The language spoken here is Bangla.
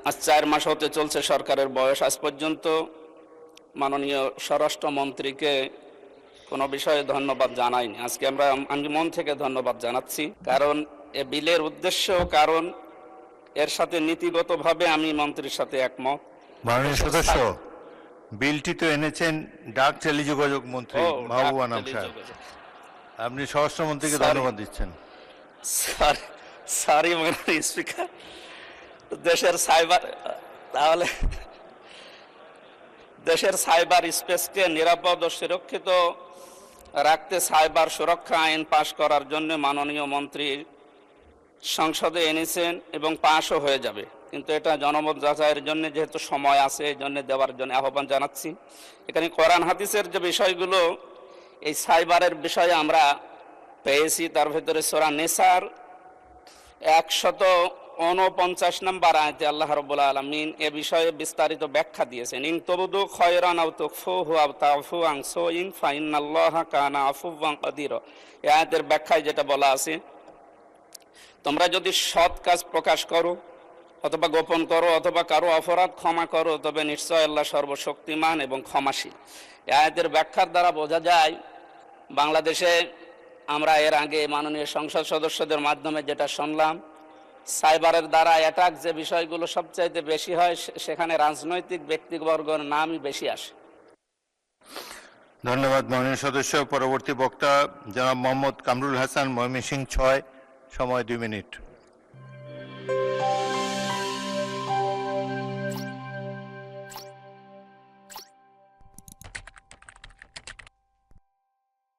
আজ 4 মাস হতে চলছে সরকারের বয়স। আজ পর্যন্ত মাননীয় স্বরাষ্ট্রমন্ত্রীকে কোনো বিষয়ে ধন্যবাদ জানাইনি। আজকে আমি মন থেকে ধন্যবাদ জানাচ্ছি, কারণ এ বিলের উদ্দেশ্য, কারণ এর সাথে নীতিগতভাবে আমি মন্ত্রীর সাথে একমত। মাননীয় সদস্য, বিলটি তো এনেছেন ডাক টেলিযোগাযোগ মন্ত্রী মাহবুব আনাম সাহেব, আপনি স্বরাষ্ট্রমন্ত্রীকে ধন্যবাদ দিচ্ছেন। সরি মাননীয় স্পিকার, দেশের সাইবার, তাহলে দেশের সাইবার স্পেসকে নিরাপদ ও সুরক্ষিত রাখতে সাইবার সুরক্ষা আইন পাশ করার জন্য মাননীয় মন্ত্রী সংসদে এনেছেন এবং পাশও হয়ে যাবে, কিন্তু এটা জনমত যাচাইয়ের জন্য যেহেতু সময় আছে, এই জন্য দেওয়ার জন্য আহ্বান জানাচ্ছি। এখানে কোরআন হাদিসের যে বিষয়গুলো এই সাইবারের বিষয়ে আমরা পেয়েছি, তার ভেতরে সূরা নিসার 149 নম্বর আয়াতে আল্লাহ রাব্বুল আলামিন এ বিষয়ে বিস্তারিত ব্যাখ্যা দিয়েছেন। ইন তুবদু খায়রান আও তুখফুহু আও তাফু আন সুইন ফাইন্নাল্লাহা কানা আফুওয়ান কাদির। এই আয়াতের ব্যাখ্যায় যেটা বলা আছে, তোমরা যদি সৎ কাজ প্রকাশ করো অথবা গোপন করো অথবা কারো অপরাধ ক্ষমা করো, তবে নিশ্চয় আল্লাহ সর্বশক্তিমান এবং ক্ষমাশীল। এই আয়াতের ব্যাখ্যার দ্বারা বোঝা যায়, বাংলাদেশে আমরা এর আগে মাননীয় সংসদ সদস্যদের মাধ্যমে যেটা শুনলাম, সাইবারের দ্বারা অ্যাটাক যে বিষয়গুলো সবচাইতে বেশি হয়, সেখানে রাজনৈতিক ব্যক্তিবর্গের নামই বেশি আসে। ধন্যবাদ মাননীয় সদস্য। পরবর্তী বক্তা জনাব মোহাম্মদ কামরুল হাসান, ময়মনসিংহ 6, সময় 2 মিনিট।